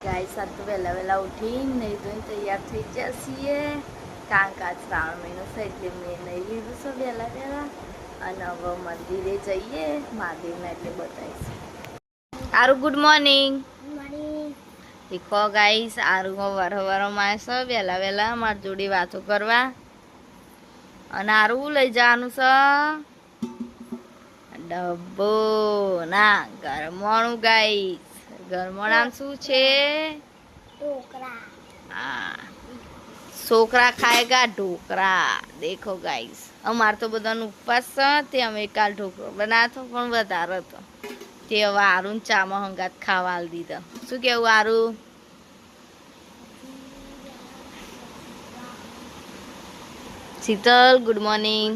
Guys આ તો વહેલા વહેલા ઉઠીને નહીં ધોઈને તૈયાર થઈ ગયા છીએ કારણ કે આજ શ્રાવણ મહિનો છે એટલે મેં નહીં લીધું છે વહેલા વહેલા અને હવે મંદિરે જઈએ મહાદેવના એટલે બતાવીશું. આરું ગુડ મોર્નિંગ. દેખો ગાઈસ આરું સવારમાં છે વહેલા વહેલા મારી જોડે વાતો કરવા અને આરું લઈ જવાનું છે ડબ્બો ના ગરમોણું ગાઈસ. ગરમોણામ શું છે? ઢોકરા. હા છોકરા ખાएगा ઢોકરા. દેખો ગાઈસ અમારે તો બધાનો ઉપવાસ છે તે અમે કાલ ઢોકરો બનાવતો પણ વધારે હતો તે હવે આરું ચામાં હંગાત ખાવા આલી દીધા. શું કેવું આરું? Sheetal good morning.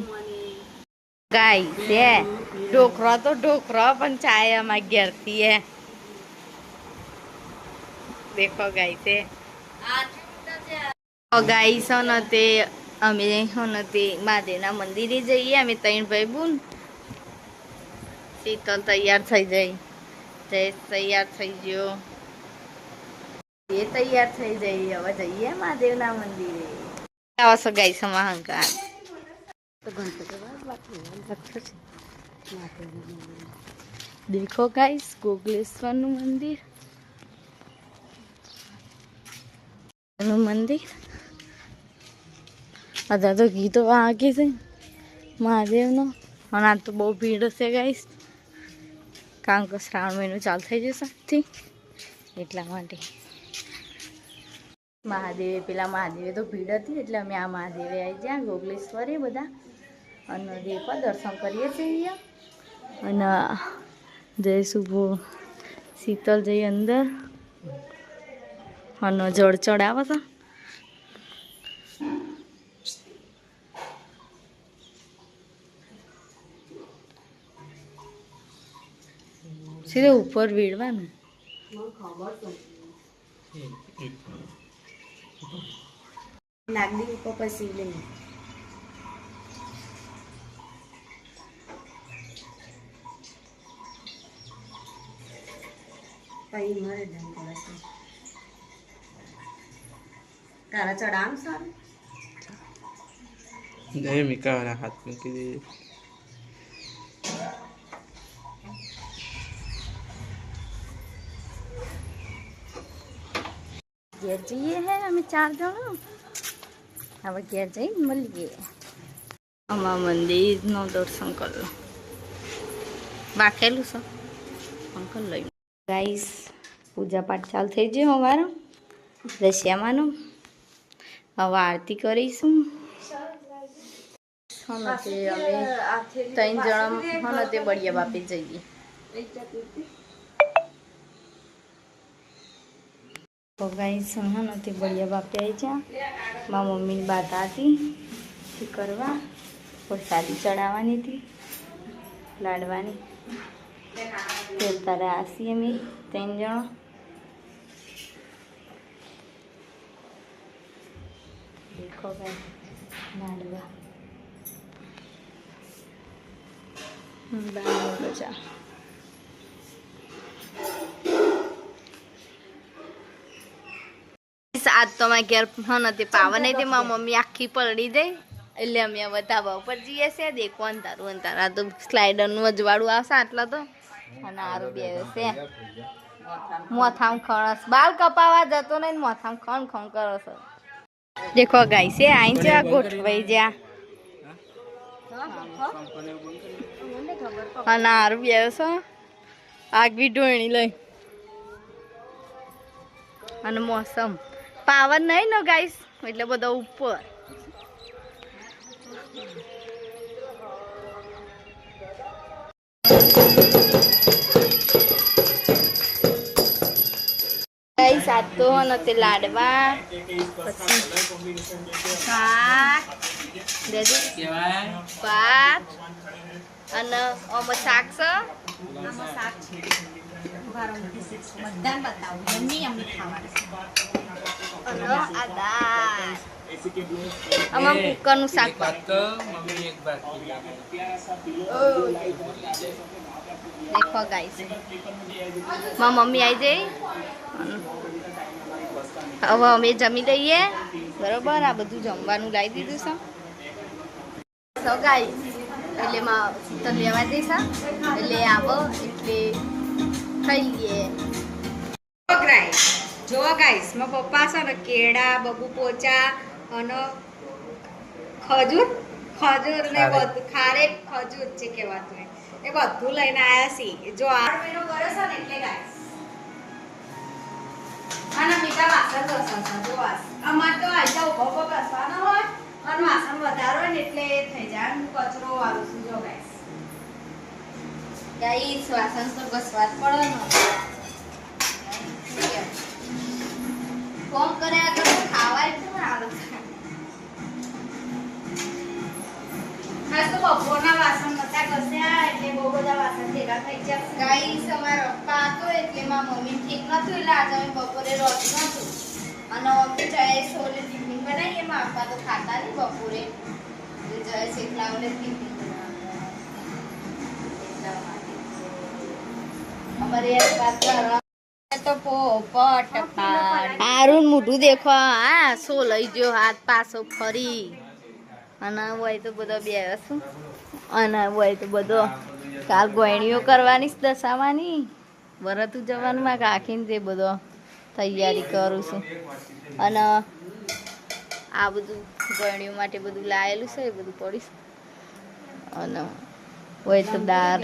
Guys hey ઢોકરો તો ઢોકરો પણ ચાય અમારી ઘેરથી હે. देखो गाइस गाइस हो ते अमे हो ते महादेवना मंदिरे जईए अमे तीन भाई बून. शीतल तैयार थई जाई, जयेश तैयार थई गयो, ये तैयार थई जाई. हवे जईए महादेवना मंदिरे. आवशो गाइस हम अहंकार तो देखो गाइस गोगलेश्वर नु मंदिर मंदिर अदा तो गीतो आगे से महादेव नो और आज तो बहुत भीड़ से गाइस कारण के श्रावण महीनो चालू थई जशे थी એટલા માટે મહાદેવે પેલા મહાદેવે તો ભીડ હતી એટલે અમે આ મહાદેવે આવી ગયા ગોગલેશ્વરે બધા અને દેખો દર્શન કરીએ છીએ અને જઈશું શીતલ જઈ અંદર અને જળ ચડાવે છે. સીધે ઉપર વીડવાનું નાગડી ઉપર પછી લઈ પછી મારે तारा चढ़ाम सारे नहीं मिका वाला हाथ में के लिए घेर जाइए है हमें 4 जन अब घेर जाइए मिलिए अमा मंदिर नो दर्शन कर लो बाखेलू सब अंकल लई गाइस पूजा पाठ चालू થઈ ગયો અમારો દશિયામાંનો. હવે આરતી કરીશું. અમે 3 જણા તે બળિયા બાપે જઈએ. તો ગાઈસ તે બળિયા બાપે આવી જા મારા મમ્મીની બાધા હતી તે કરવા પ્રસાદી ચડાવવાની હતી લાડવાની તે તારે આસી અમે 3 જણા. देखो भाई लाडवा बचा आज तो मैं घर हाँ पावन है मम्मी आखी पलड़ी दे એટલે અમે હવે ધાબા ઉપર જઈએ છે. દેખો અંધારું અંધારું આ તો સ્લાઇડર નું અજવાળું આવશે આટલા તો અને આરું બે છે મોથામ ખણસ બાલ કપાવા જતો નહીં મોથામ ખણ ખણ કરો છો. देखो गाइस ये आई जा गोठवाई जा अनार बेस आग भी ढोणी लई અને મોસમ પાવર નહીં ને ગાઈસ એટલે બધા ઉપર ગાઈસ આ તો નતે લાડવા પછી શાક દેજો કેવાય ભાત અને ઓમ શાક છે આમાં શાક છે બધાને બતાવું મમ્મી અમને ખાવાનું અને આ દાળ આમાં કુકરનું શાક મમ્મી એક બાર देखो गाइस मां मम्मी आई जाए હવે અમે જમી લઈએ બરોબર. આ બધું જમવાનું લાવી દીધું છે. તો ગાઈસ એટલે માં તો લેવા જઈશ એટલે આવો એટલે ખાઈ લઈએ. જો ગાઈસ મારા પપ્પા છે ને કેળા બબુ પોચા અને ખજૂર ને બધું ખારેક ખજૂર છે કહેવાતું એ બધું લઈને આવ્યા છીએ. જો 8 મહિનો ગયો છે ને એટલે ગાઈસ આના મીઠા વાસણ ઘસવા જો વાસ અમાર તો આજા ઉભો ઘસવાના હોય અને વાસણ વધારે હોય ને એટલે થઈ જાય હું કચરો વાળું છું. જો ગાઈસ વાસણ તો ઘસવા જ પડે ને. ફોન કર્યા તો ખાવાય તો હાલ ખાસ તો બપોરના વાસણ નતા ઘસ્યા એટલે બહુ બધા વાસણ ભેગા થઈ ગયા. ગાઈસ અમારા પપ્પા હતો એટલે મારા મમ્મી ઠીક નતું એટલે આજે અમે બપોરે રોટી નતું અને અમે જય છોલે ટિફિન બનાવીએ. મારા પપ્પા તો ખાતા નહીં બપોરે જય શેખલાઓને ટિફિન બનાવતા અમારે એક વાત તો પોપટ આરુન મોઢું દેખો. હા સો લઈ ગયો હાથ પાછો ફરી અને હોય તો બધો બે શું અને હોય તો બધો કાલ ગોયણીઓ કરવાની દશાવાની વરતું જવાનું માં કાકીને તે બધો તૈયારી કરું છું. અને આ બધું ગોયણીઓ માટે બધું લાયેલું છે એ બધું પડીશ. અને હોય તો દાળ